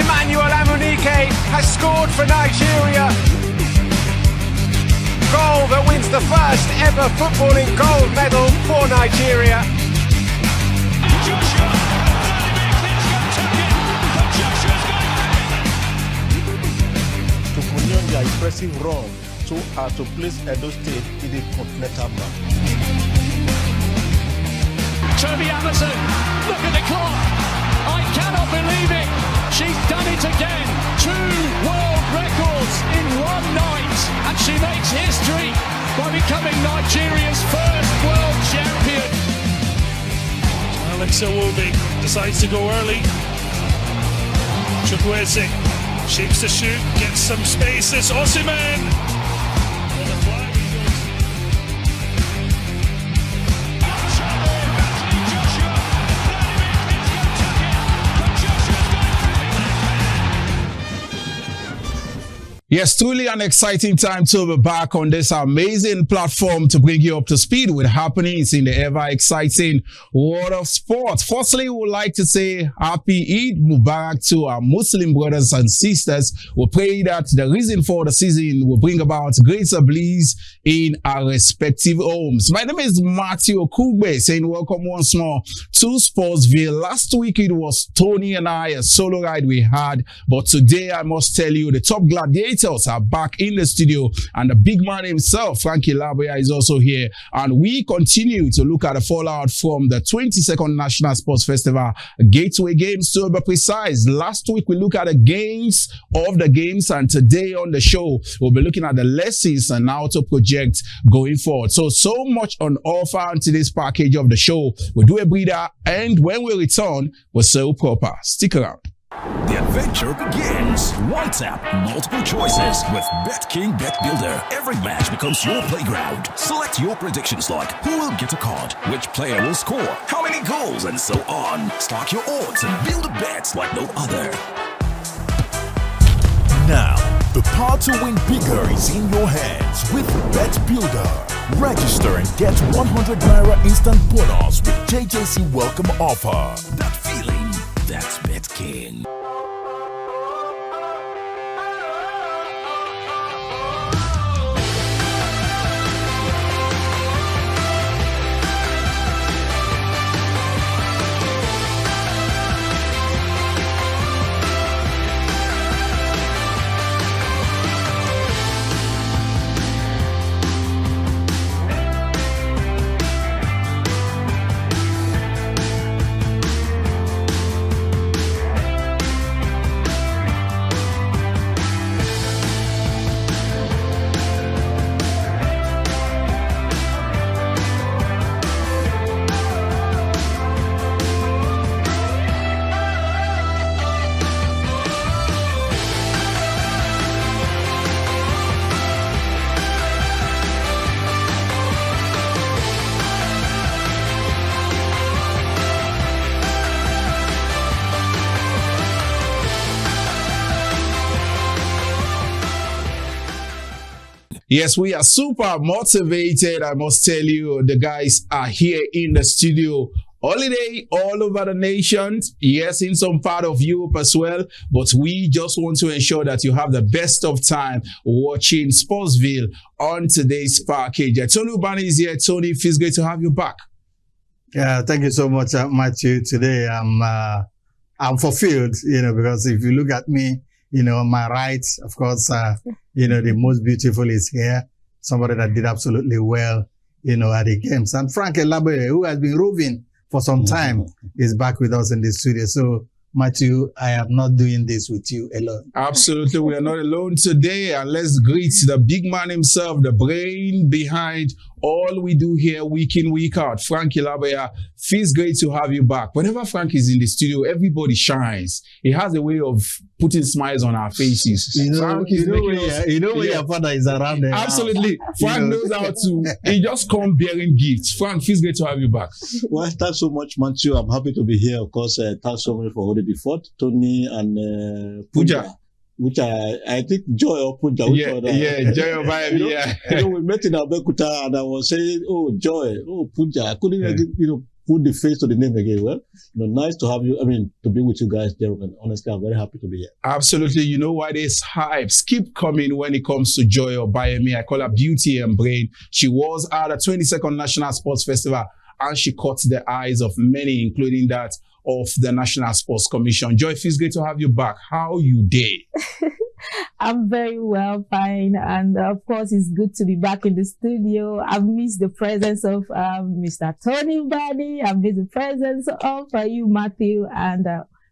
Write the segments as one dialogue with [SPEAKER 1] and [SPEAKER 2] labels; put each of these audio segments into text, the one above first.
[SPEAKER 1] Emmanuel Amunike has scored for Nigeria. Goal that wins the first ever footballing gold medal for Nigeria. Joshua,
[SPEAKER 2] to continue their impressive run so as to place Edo State in the continental map.
[SPEAKER 3] Toby Amazon, look at the clock. I cannot believe it. She's done it again. 2 world records in one night. And she makes history by becoming Nigeria's first world champion.
[SPEAKER 4] Alex Iwobi decides to go early. Chukwueze shapes the shoot, gets some spaces. Osimhen.
[SPEAKER 5] Yes, truly an exciting time to be back on this amazing platform to bring you up to speed with happenings in the ever-exciting world of sports. Firstly, we would like to say Happy Eid Mubarak to our Muslim brothers and sisters. We pray that the reason for the season will bring about greater bliss in our respective homes. My name is Matthew Okugbe, saying welcome once more to Sportsville. Last week it was Tony and I, a solo ride we had, but today I must tell you the top gladiators are back in the studio, and the big man himself, Frankie Labria, is also here. And we continue to look at the fallout from the 22nd National Sports Festival Gateway Games, to be precise. Last week we looked at the games of the games, and today on the show we'll be looking at the lessons and how to project going forward. So much on offer in today's package of the show. We'll do a breather, and when we return, we'll say proper. Stick around.
[SPEAKER 6] The adventure begins. One tap, multiple choices with BetKing Bet Builder. Every match becomes your playground. Select your predictions like who will get a card, which player will score, how many goals, and so on. Stack your odds and build a bet like no other.
[SPEAKER 7] Now, the power to win bigger is in your hands with Bet Builder. Register and get 100 Naira instant bonus with JJC welcome offer.
[SPEAKER 6] That feeling, that's BetKing.
[SPEAKER 5] Yes, we are super motivated. I must tell you, the guys are here in the studio. Holiday all over the nation. Yes, in some part of Europe as well. But we just want to ensure that you have the best of time watching Sportsville on today's package. Tony Ubani is here. Tony, it feels great to have you back.
[SPEAKER 8] Yeah, thank you so much, Matthew. Today I'm fulfilled, because if you look at me, on my right, of course, the most beautiful is here. Somebody that did absolutely well, at the games. And Frank Elaboye, who has been roving for some time, is back with us in the studio. So, Matthew, I am not doing this with you alone.
[SPEAKER 5] Absolutely. We are not alone today. And let's greet the big man himself, the brain behind all we do here week in, week out. Frank Elaboye, feels great to have you back. Whenever Frank is in the studio, everybody shines. He has a way of putting smiles on our faces.
[SPEAKER 8] Frank is when your father is around there.
[SPEAKER 5] Absolutely. Frank knows how to, he just comes bearing gifts. Frank, feels great to have you back.
[SPEAKER 2] Well, thanks so much, Matthew. I'm happy to be here. Of course, thanks so much for holding the fort. Tony and
[SPEAKER 5] Puja.
[SPEAKER 2] Which I think Joy or Puja.
[SPEAKER 5] Joy or Vibe,
[SPEAKER 2] we met in Abeokuta and I was saying, oh, Joy, oh, Puja. I couldn't,
[SPEAKER 9] put the face to the name again. Well, nice to have you. I mean, to be with you guys, gentlemen. Honestly, I'm very happy to be here.
[SPEAKER 5] Absolutely. You know why these hypes keep coming when it comes to Joy Obayemi. I call her Beauty and Brain. She was at the 22nd National Sports Festival, and she caught the eyes of many, including that of the National Sports Commission. Joy, feels great to have you back. How you day?
[SPEAKER 10] I'm very well, fine. And of course, it's good to be back in the studio. I've missed the presence of Mr. Tony Badi. I've missed the presence of you, Matthew. And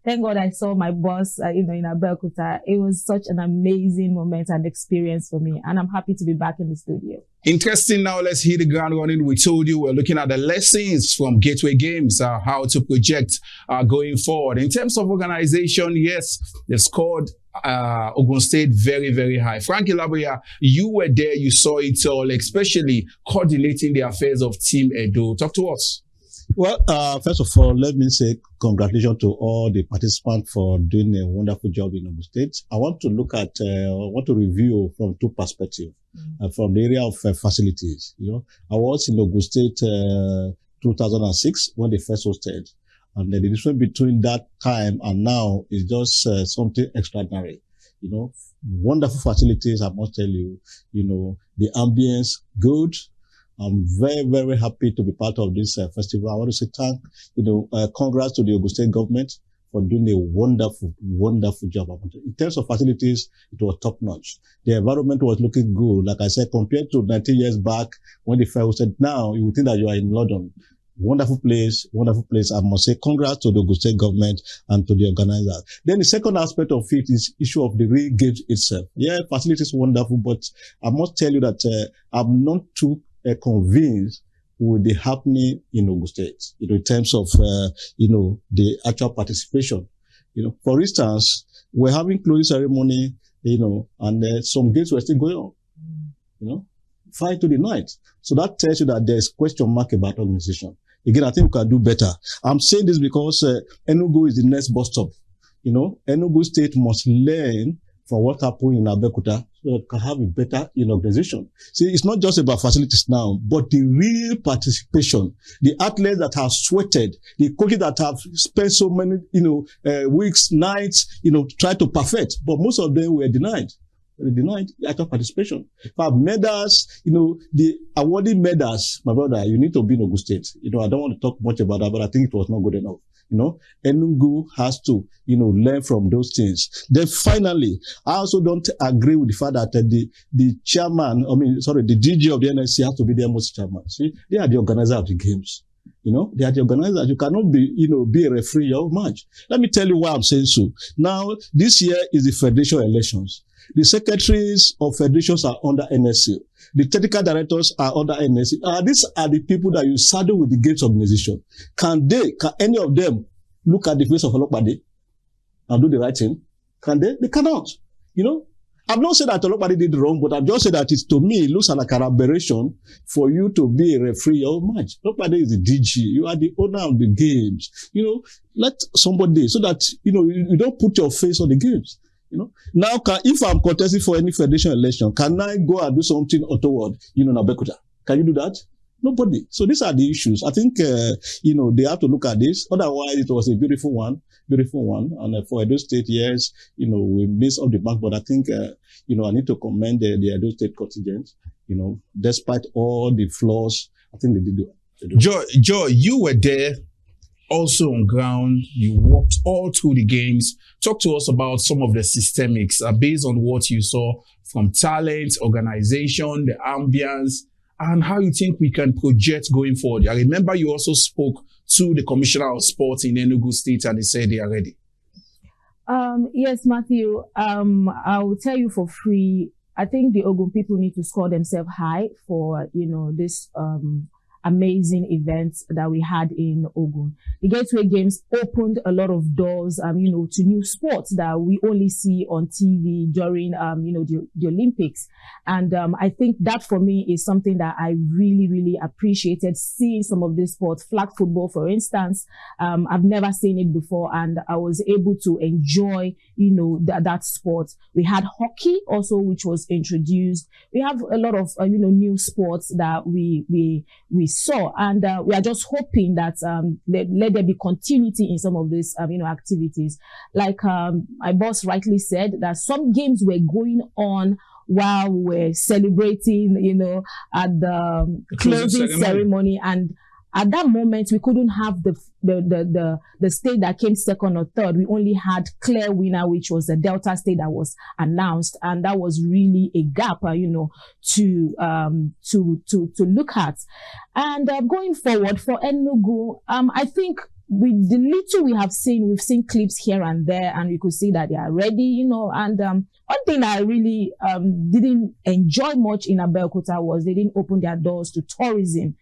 [SPEAKER 10] thank God I saw my boss, in Abeokuta. It was such an amazing moment and experience for me. And I'm happy to be back in the studio.
[SPEAKER 5] Interesting. Now let's hit the ground running. We told you we're looking at the lessons from Gateway Games, how to project going forward. In terms of organization, yes, they scored Ogun State very, very high. Frankie Laboya, you were there, you saw it all, especially coordinating the affairs of Team Edo. Talk to us.
[SPEAKER 9] Well, first of all, let me say congratulations to all the participants for doing a wonderful job in Ogun State. I want to review from two perspectives. From the area of facilities. I was in Ogun State 2006 when they first hosted. And the difference between that time and now is just something extraordinary. Wonderful facilities, I must tell you. The ambience, good. I'm very, very happy to be part of this festival. I want to say congrats to the Ogun State government for doing a wonderful, wonderful job. In terms of facilities, it was top notch. The environment was looking good. Like I said, compared to 19 years back when they first hosted, now you would think that you are in London. Wonderful place, wonderful place. I must say congrats to the Ogun State government and to the organizers. Then the second aspect of it is issue of the real games itself. Yeah, facilities wonderful, but I must tell you that I'm not too convinced with the happening in Ogun State, in terms of, the actual participation. For instance, we're having closing ceremony, and some games were still going on, 5 to the night. So that tells you that there's question mark about organization. Again, I think we can do better. I'm saying this because Enugu is the next bus stop. Enugu State must learn from what happened in Abeokuta so that it can have a better organization. See, it's not just about facilities now, but the real participation, the athletes that have sweated, the coaches that have spent so many, weeks, nights, try to perfect, but most of them were denied. Denied actual participation. For medals, the awarding medals, my brother, you need to be in Ogun State. I don't want to talk much about that, but I think it was not good enough. Enugu has to, learn from those things. Then finally, I also don't agree with the fact that the chairman, the DG of the NSC has to be the most chairman. See, they are the organizer of the games. They are the organizers. You cannot be a referee your match. Let me tell you why I'm saying so. Now, this year is the federation elections. The secretaries of federations are under NSC. The technical directors are under NSC. These are the people that you saddle with the games organization. Can any of them look at the face of Olopade and do the right thing? Can they? They cannot. I've not said that Olopade did wrong, but I've just said that it looks like an aberration for you to be a referee your match. Olopade is the DG. You are the owner of the games. Let somebody, so that, you don't put your face on the games. Now, if I'm contesting for any federation election, can I go and do something untoward, in Abeokuta? Can you do that? Nobody. So these are the issues. I think, they have to look at this. Otherwise, it was a beautiful one. And for Edo State, yes, we missed up the mark, but I think, I need to commend the Edo State contingent. Despite all the flaws, I think they did it.
[SPEAKER 5] Joe, you were there. Also on ground, you walked all through the games. Talk to us about some of the systemics based on what you saw from talent, organization, the ambience, and how you think we can project going forward. I remember you also spoke to the Commissioner of Sports in Enugu State and they said they are ready.
[SPEAKER 10] Yes, Matthew, I'll tell you for free, I think the Ogun people need to score themselves high for, this amazing events that we had in Ogun. The Gateway Games opened a lot of doors, to new sports that we only see on TV during, the Olympics. And I think that for me is something that I really, really appreciated, seeing some of these sports, flag football, for instance. I've never seen it before, and I was able to enjoy, that sport. We had hockey also, which was introduced. We have a lot of, new sports that we saw. And we are just hoping that let there be continuity in some of these activities. Like my boss rightly said, that some games were going on while we're celebrating, at the closing ceremony. And at that moment, we couldn't have the state that came second or third. We only had clear winner, which was the Delta state that was announced. And that was really a gap, to look at. And going forward for Enugu, I think with the little we have seen, we've seen clips here and there, and we could see that they are ready, and one thing I really didn't enjoy much in Abeokuta was they didn't open their doors to tourism.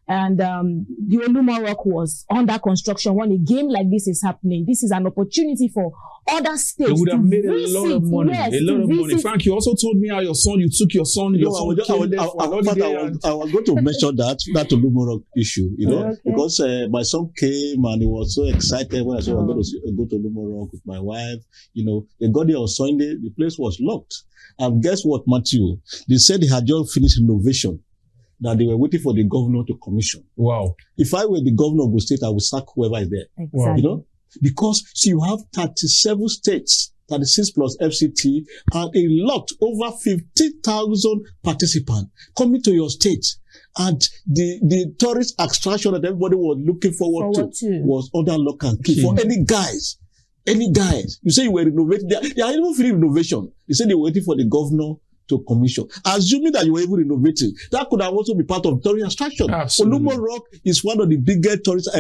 [SPEAKER 10] And the Oluma Rock was under construction. When a game like this is happening, this is an opportunity for other states.
[SPEAKER 5] They would have made
[SPEAKER 10] visit,
[SPEAKER 5] a lot of money.
[SPEAKER 10] Yes,
[SPEAKER 5] a lot of money. Frank, you also told me how you took your son.
[SPEAKER 9] I was going to mention that Oluma Rock issue, because my son came and he was so excited when I said I'm going to go to Oluma Rock with my wife. They got there on Sunday. The place was locked. And guess what, Matthew? They said they had just finished renovation, that they were waiting for the governor to commission. Wow. If I were the governor of the state, I would sack whoever is there.
[SPEAKER 10] Exactly.
[SPEAKER 9] Because you have 37 states, 36 plus FCT, and a lot, over 50,000 participants coming to your state. And the tourist attraction that everybody was looking forward to was under lock and key. For any guys, you say you were renovating, they are even finished renovation. They said they were waiting for the governor to commission. Assuming that you were even renovating, that could have also be part of tourist attraction. Oluma Rock is one of the biggest tourist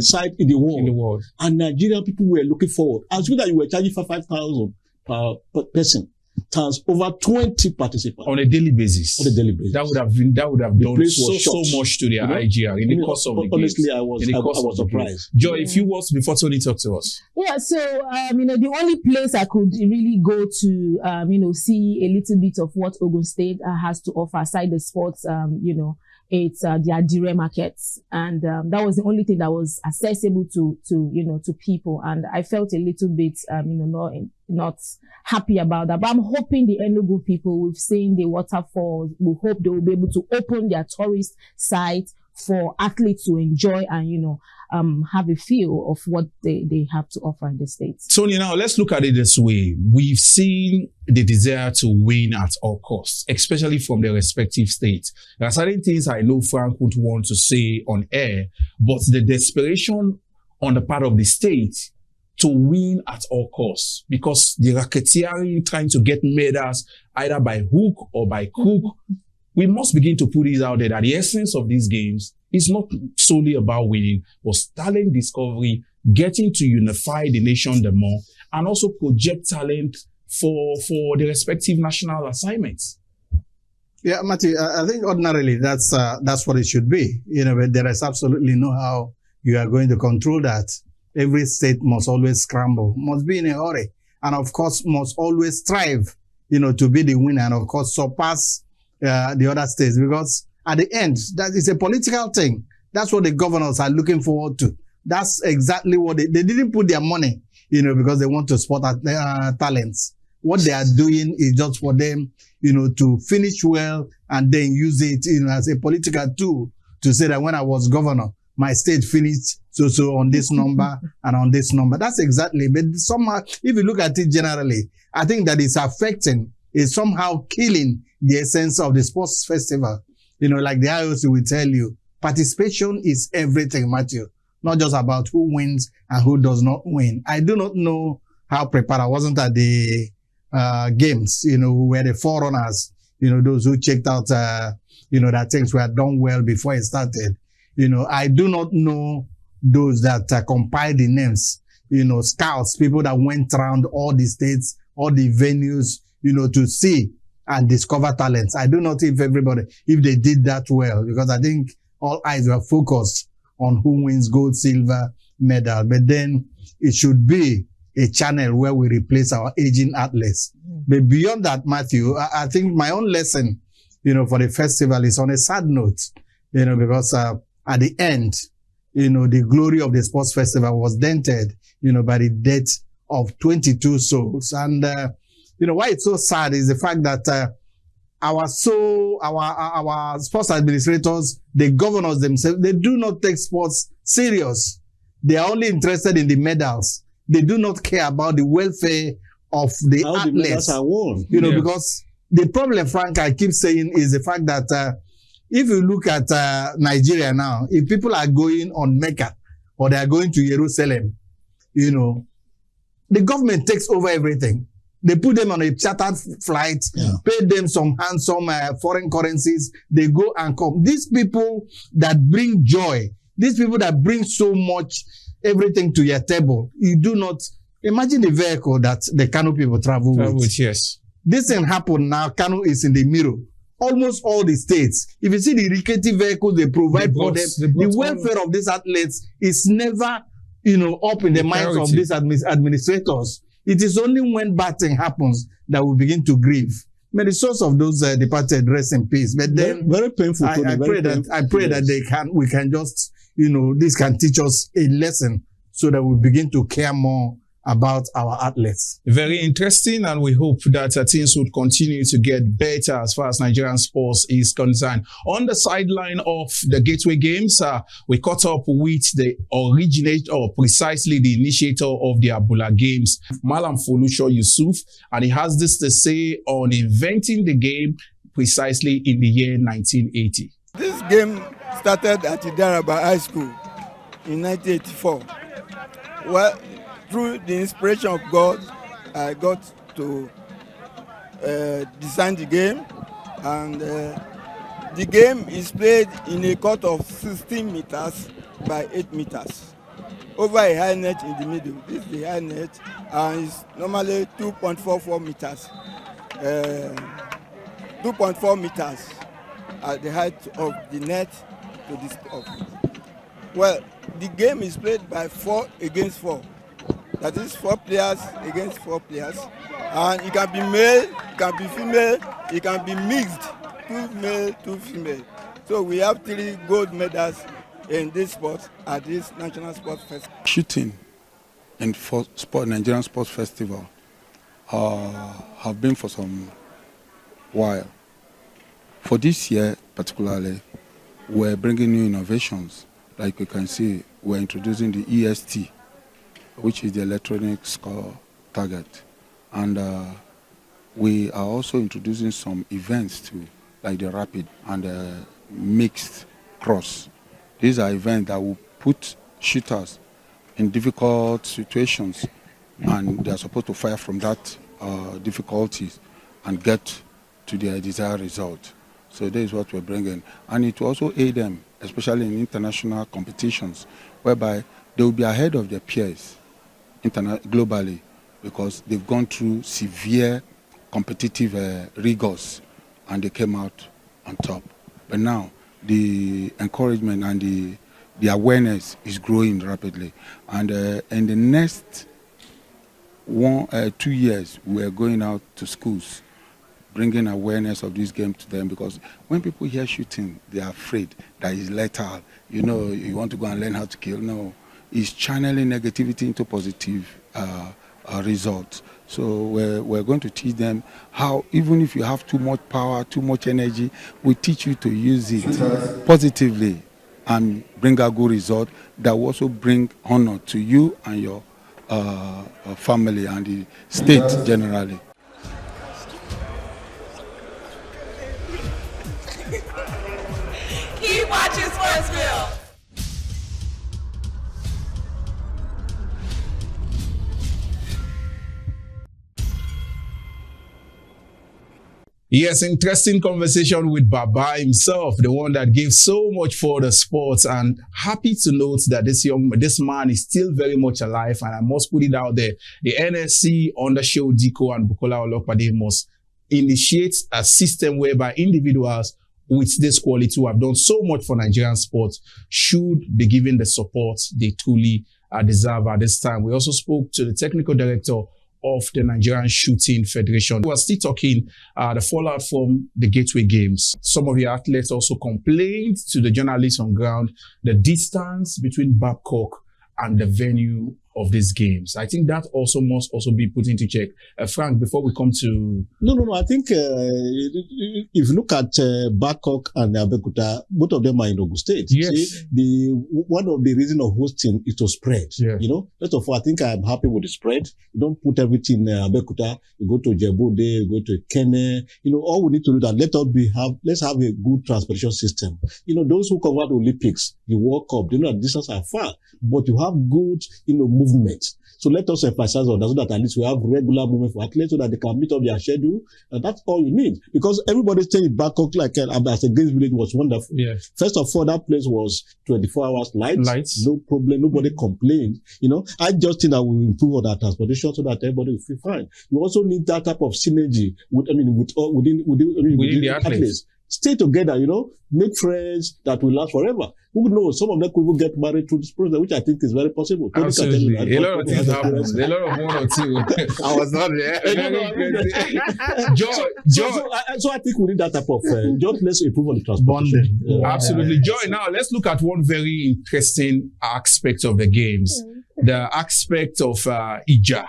[SPEAKER 9] sites in the world. And Nigerian people were looking forward. Assuming that you were charging for 5,000 per person, times over 20 participants
[SPEAKER 5] on a daily basis. That would have done so much to their IGR in the course of the
[SPEAKER 9] honestly,
[SPEAKER 5] games.
[SPEAKER 9] I was surprised.
[SPEAKER 5] Joy, a few words before Tony talks to us.
[SPEAKER 10] Yeah, so the only place I could really go to see a little bit of what Ogun State has to offer aside the sports, it's their Dire markets, and that was the only thing that was accessible to people, and I felt a little bit not happy about that. But I'm hoping the Enugu people, we've seen the waterfalls, we hope they will be able to open their tourist site for athletes to enjoy and have a feel of what they have to offer in the States.
[SPEAKER 5] Tony, now let's look at it this way. We've seen the desire to win at all costs, especially from the respective states. There are certain things I know Frank would want to say on air, but the desperation on the part of the state to win at all costs, because the racketeering trying to get medals either by hook or by crook, we must begin to put it out there that the essence of these games is not solely about winning, but talent discovery, getting to unify the nation the more, and also project talent for the respective national assignments.
[SPEAKER 8] Yeah, Matthew, I think ordinarily that's what it should be. But there is absolutely no how you are going to control that. Every state must always scramble, must be in a hurry, and of course must always strive, to be the winner, and of course surpass the other states, because at the end, that is a political thing. That's what the governors are looking forward to. That's exactly what they didn't put their money, because they want to spot talents. What they are doing is just for them, to finish well and then use it, as a political tool to say that when I was governor, my state finished so on this number and on this number. That's exactly. But somehow, if you look at it generally, I think that it's somehow killing the essence of the sports festival. Like the IOC will tell you, participation is everything, Matthew. Not just about who wins and who does not win. I do not know how prepared I wasn't at the games, who were the forerunners, those who checked out, that things were done well before it started. I do not know those that compiled the names, scouts, people that went around all the states, all the venues, to see and discover talents. I do not know if they did that well, because I think all eyes were focused on who wins gold, silver medal. But then it should be a channel where we replace our aging athletes. But beyond that, Matthew, I think my own lesson, for the festival is on a sad note, because at the end, the glory of the sports festival was dented, by the death of 22 souls. And, why it's so sad is the fact that our sports administrators, the governors themselves, they do not take sports serious. They are only interested in the medals. They do not care about the welfare of the
[SPEAKER 9] How
[SPEAKER 8] athletes.
[SPEAKER 9] the medals are won.
[SPEAKER 8] You know, because the problem, Frank, I keep saying is the fact that if you look at Nigeria now, if people are going on Mecca or they are going to Jerusalem, you know, the government takes over everything. They put them on a chartered flight, pay them some handsome foreign currencies. They go and come. These people that bring joy, these people that bring so much everything to your table, you do not imagine the vehicle that the Kano people travel with.
[SPEAKER 5] Yes.
[SPEAKER 8] This thing happened now. Kano is in the mirror. Almost all the states. If you see the recreative vehicles they provide for them, the welfare of these athletes is never, you know, up in the minds of these administrators. It is only when bad thing happens that we begin to grieve. May the source of those departed rest in peace. But then
[SPEAKER 9] very painful.
[SPEAKER 8] I pray that we can just, you know, this can teach us a lesson so that we begin to care more about our athletes.
[SPEAKER 5] Very interesting, and we hope that things would continue to get better as far as Nigerian sports is concerned. On the sideline of the Gateway Games, we caught up with the originator, or precisely the initiator of the Abula Games, Malam Folusho Yusuf, and he has this to say on inventing the game precisely in the year 1980.
[SPEAKER 11] This game started at Idaraba High School in 1984. Well, through the inspiration of God, I got to design the game, and the game is played in a court of 16 meters by 8 meters over a high net in the middle. This is the high net, and it's normally 2.44 meters. 2.4 meters at the height of the net to this spot. Well, the game is played by 4 against 4. That is 4 players against 4 players. And it can be male, it can be female, it can be mixed, 2 male, 2 female. So we have 3 gold medals in this sport at this National Sports Festival.
[SPEAKER 12] Shooting in Nigerian Sports Festival have been for some while. For this year particularly, we're bringing new innovations. Like you can see, we're introducing the EST, which is the electronic score target. And we are also introducing some events too, like the rapid and the mixed cross. These are events that will put shooters in difficult situations, and they are supposed to fire from that difficulties and get to their desired result. So that is what we're bringing. And it will also aid them, especially in international competitions, whereby they will be ahead of their peers globally, because they've gone through severe competitive rigors and they came out on top. But now the encouragement and the awareness is growing rapidly. And in the next 2 years, we're going out to schools, bringing awareness of this game to them, because when people hear shooting, they are afraid that it's lethal. You know, you want to go and learn how to kill. No, it's channeling negativity into positive results. So we're going to teach them how, even if you have too much power, too much energy, we teach you to use it positively and bring a good result that will also bring honor to you and your family and the state generally.
[SPEAKER 13] Keep watching Sportsville.
[SPEAKER 5] Yes, interesting conversation with Baba himself, the one that gave so much for the sports, and happy to note that this man is still very much alive, and I must put it out there. The NSC under Shehu Diko and Bukola Olopade must initiate a system whereby individuals with this quality who have done so much for Nigerian sports should be given the support they truly deserve at this time. We also spoke to the technical director of the Nigerian Shooting Federation. We are still talking the fallout from the Gateway Games. Some of the athletes also complained to the journalists on ground the distance between Babcock and the venue of these games. I think that also must also be put into check. Frank, before we come to...
[SPEAKER 9] No. I think if you look at Bangkok and Abeokuta, both of them are in Ogun State.
[SPEAKER 5] Yes.
[SPEAKER 9] See, one of the reasons of hosting is to spread.
[SPEAKER 5] Yeah.
[SPEAKER 9] You know, first of all, I think I'm happy with the spread. You don't put everything in Abeokuta. You go to Djibouti, you go to Kenya. You know, all we need to do that. Let's have a good transportation system. You know, those who cover the Olympics, the World Cup, they know that distances are far, but you have good, movement. So let us emphasize on that so that at least we have regular movement for athletes so that they can meet up their schedule. And that's all you need. Because everybody staying in Bangkok like as a Games Village was wonderful.
[SPEAKER 5] Yeah.
[SPEAKER 9] First of all, that place was 24 hours lights. No problem. Nobody complained. You know, I just think that we will improve on our transportation so that everybody will feel fine. You also need that type of synergy within the athletes. Stay together, make friends that will last forever. Who knows? Some of them could even get married through this process, which I think is very possible.
[SPEAKER 5] Absolutely. A lot of things happen. A lot of one or two. I was not there.
[SPEAKER 9] So I think we need that type of, just let's improve on the transportation.
[SPEAKER 5] Absolutely. Joy, now let's look at one very interesting aspect of the games. The aspect of Ija.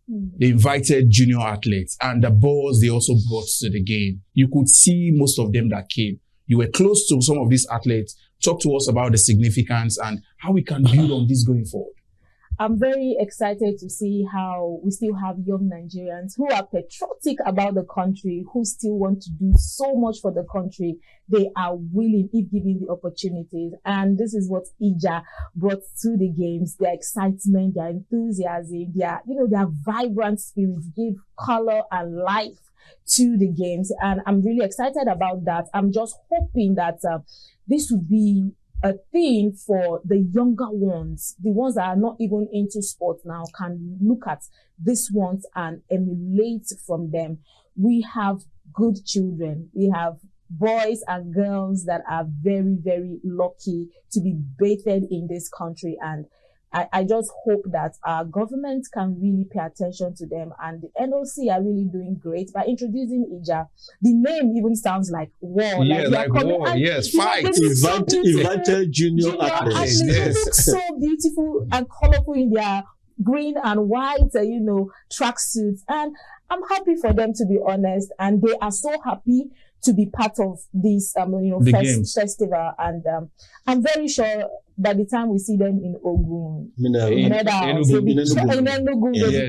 [SPEAKER 5] They invited junior athletes and the balls they also brought to the game. You could see most of them that came. You were close to some of these athletes. Talk to us about the significance and how we can build on this going forward.
[SPEAKER 10] I'm very excited to see how we still have young Nigerians who are patriotic about the country, who still want to do so much for the country. They are willing if given the opportunities. And this is what Ija brought to the games. Their excitement, their enthusiasm, their vibrant spirit gave color and life to the games. And I'm really excited about that. I'm just hoping that this would be a thing for the younger ones, the ones that are not even into sport now, can look at these ones and emulate from them. We have good children. We have boys and girls that are very, very lucky to be bathed in this country. And I just hope that our government can really pay attention to them, and the NOC are really doing great by introducing Ija. The name even sounds like war.
[SPEAKER 5] Yeah, like war. Yes, fight.
[SPEAKER 9] Invited junior athletes.
[SPEAKER 10] They look so beautiful and colorful in their green and white, tracksuits. And I'm happy for them, to be honest. And they are so happy to be part of this, festival. And I'm very sure by the time we see them in Ogun, medals, they'll be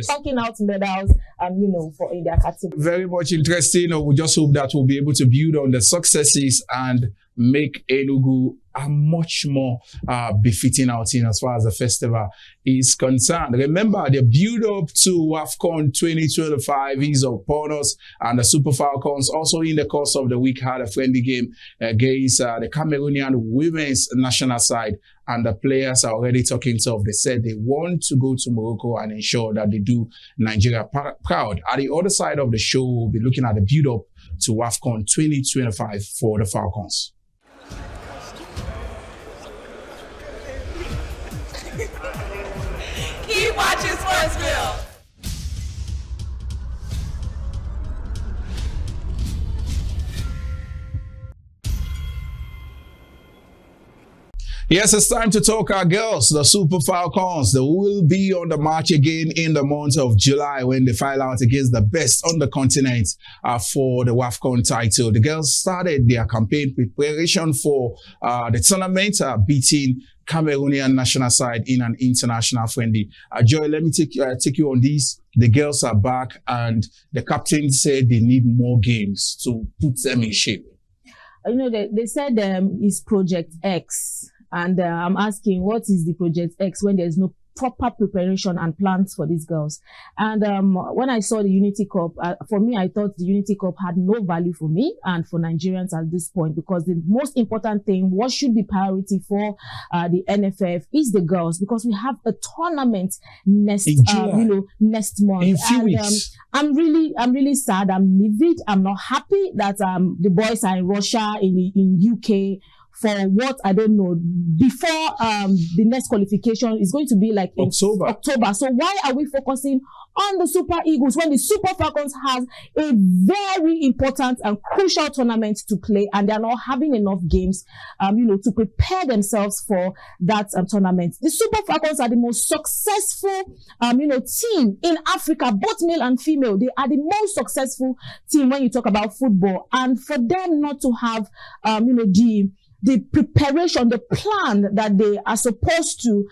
[SPEAKER 10] talking out medals, in their category.
[SPEAKER 5] Very much interesting. We just hope that we'll be able to build on the successes and make Enugu a much more befitting outing as far as the festival is concerned. Remember, the build-up to AFCON 2025 is upon us, and the Super Falcons also in the course of the week had a friendly game against the Cameroonian women's national side, and the players are already talking tough. They said they want to go to Morocco and ensure that they do Nigeria proud. At the other side of the show, we'll be looking at the build-up to AFCON 2025 for the Falcons.
[SPEAKER 13] Keep watching Sportsville.
[SPEAKER 5] Yes, it's time to talk our girls, the Super Falcons. They will be on the march again in the month of July when they file out against the best on the continent for the WAFCON title. The girls started their campaign preparation for the tournament, beating Cameroonian national side in an international friendly. Joy, let me take you on this. The girls are back, and the captain said they need more games to put them in shape.
[SPEAKER 10] They said it's Project X. And I'm asking, what is the Project X when there's no proper preparation and plans for these girls? And when I saw the Unity Cup, for me, I thought the Unity Cup had no value for me and for Nigerians at this point, because the most important thing, what should be priority for the NFF is the girls, because we have a tournament next month.
[SPEAKER 5] In few weeks.
[SPEAKER 10] I'm really sad. I'm livid. I'm not happy that the boys are in Russia, in UK, for what, I don't know, before the next qualification is going to be like in October. So why are we focusing on the Super Eagles when the Super Falcons has a very important and crucial tournament to play, and they're not having enough games, to prepare themselves for that tournament? The Super Falcons are the most successful, team in Africa, both male and female. They are the most successful team when you talk about football, and for them not to have, the preparation, the plan that they are supposed to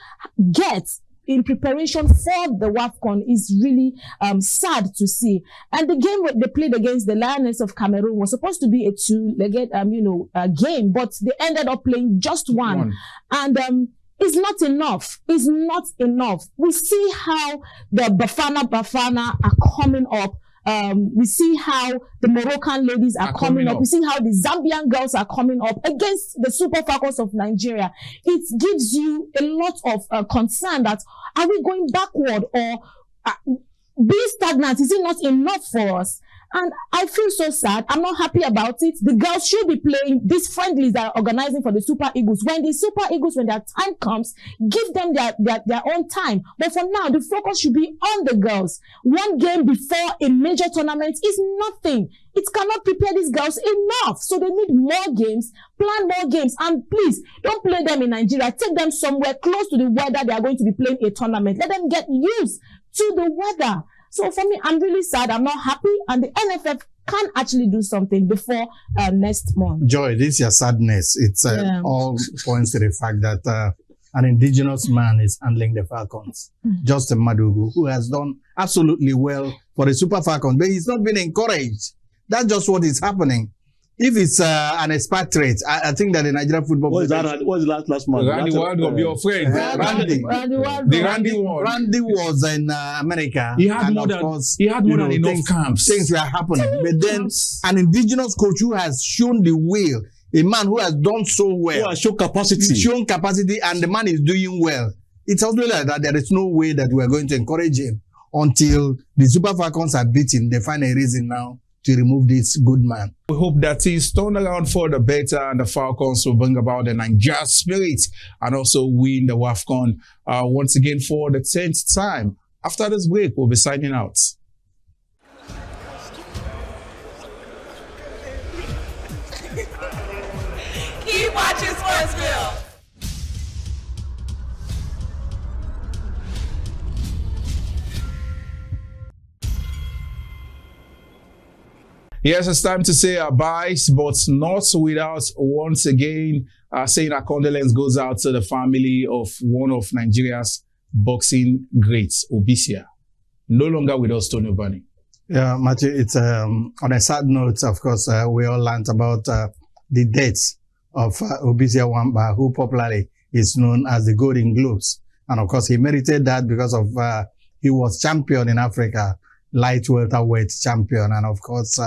[SPEAKER 10] get in preparation for the WAFCON is really sad to see. And the game they played against the Lioness of Cameroon was supposed to be a two-legged, game, but they ended up playing just one. And it's not enough. It's not enough. We see how the Bafana are coming up. We see how the Moroccan ladies are coming up. We see how the Zambian girls are coming up against the Super Falcons of Nigeria. It gives you a lot of concern that, are we going backward, or being stagnant? Is it not enough for us? And I feel so sad. I'm not happy about it. The girls should be playing these friendlies that are organizing for the Super Eagles. When the Super Eagles, when their time comes, give them their own time. But for now, the focus should be on the girls. One game before a major tournament is nothing. It cannot prepare these girls enough. So they need more games, plan more games. And please, don't play them in Nigeria. Take them somewhere close to the weather they are going to be playing a tournament. Let them get used to the weather. So for me, I'm really sad. I'm not happy. And the NFF can actually do something before next month.
[SPEAKER 8] Joy, this is your sadness. It's all points to the fact that an indigenous man is handling the Falcons. Justin Madugu, who has done absolutely well for the Super Falcons, but he's not been encouraged. That's just what is happening. If it's an expatriate, I think that the Nigerian football...
[SPEAKER 9] What was last month?
[SPEAKER 5] Randy Ward of your friend. Randy
[SPEAKER 8] was in America.
[SPEAKER 5] He had more than enough camps.
[SPEAKER 8] Things were happening. But then an indigenous coach who has shown the will, a man who has done so well.
[SPEAKER 9] Who has shown capacity.
[SPEAKER 8] And the man is doing well. It's also like that there is no way that we are going to encourage him until the Super Falcons are beaten. They find a reason now to remove this good man.
[SPEAKER 5] We hope that he's turned around for the better, and the Falcons will bring about the Nigeria spirit and also win the WAFCON once again for the 10th time. After this break, we'll be signing out.
[SPEAKER 13] Keep watching Sportsville.
[SPEAKER 5] Yes, it's time to say our byes, but not without once again saying our condolence goes out to the family of one of Nigeria's boxing greats, Obisia. No longer with us, Tony Obani.
[SPEAKER 8] Yeah, Matthew, it's on a sad note, of course, we all learned about the death of Obisia Wamba, who popularly is known as the Golden Globes. And of course, he merited that because of he was champion in Africa, light welterweight champion. And of course,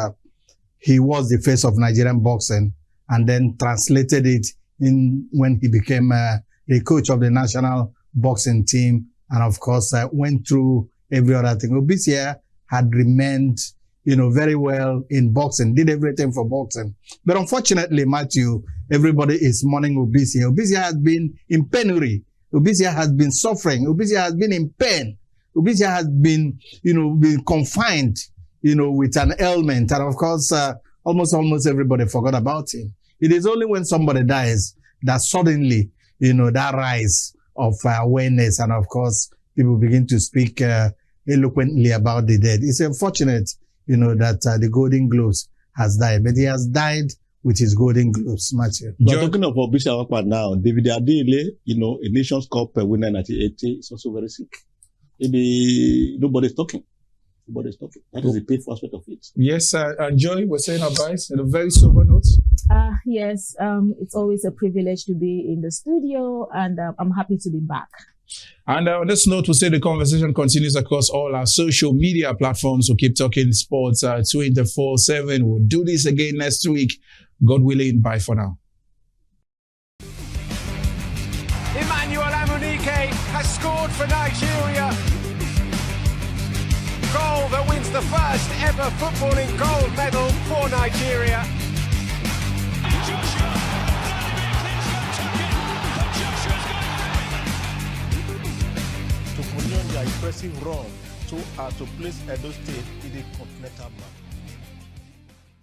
[SPEAKER 8] he was the face of Nigerian boxing, and then translated it in when he became the coach of the national boxing team. And of course, went through every other thing. Obisia had remained, very well in boxing, did everything for boxing. But unfortunately, Matthew, everybody is mourning Obisia. Obisia has been in penury. Obisia has been suffering. Obisia has been in pain. Obisia has been, been confined, with an ailment. And of course, almost everybody forgot about him. It is only when somebody dies that suddenly, that rise of awareness. And of course, people begin to speak eloquently about the dead. It's unfortunate, that the Golden Globes has died, but he has died with his Golden Globes, Matthew.
[SPEAKER 9] We're talking about Obisia Wamba now. David Adele, a Nations Cup winner in 1980, is also very sick. Maybe nobody's talking. That is the painful aspect of it.
[SPEAKER 5] Yes, and Joy, we're saying our byes in a very sober note.
[SPEAKER 10] Yes, it's always a privilege to be in the studio, and I'm happy to be back.
[SPEAKER 5] And on this note, we'll say the conversation continues across all our social media platforms. We'll keep talking sports 24/7. We'll do this again next week. God willing, bye for now.
[SPEAKER 1] Emmanuel Amunike has scored for Nigeria. Goal that wins the first ever footballing gold medal for Nigeria.
[SPEAKER 4] Joshua,
[SPEAKER 2] impressive run to place Edo State in the continental map.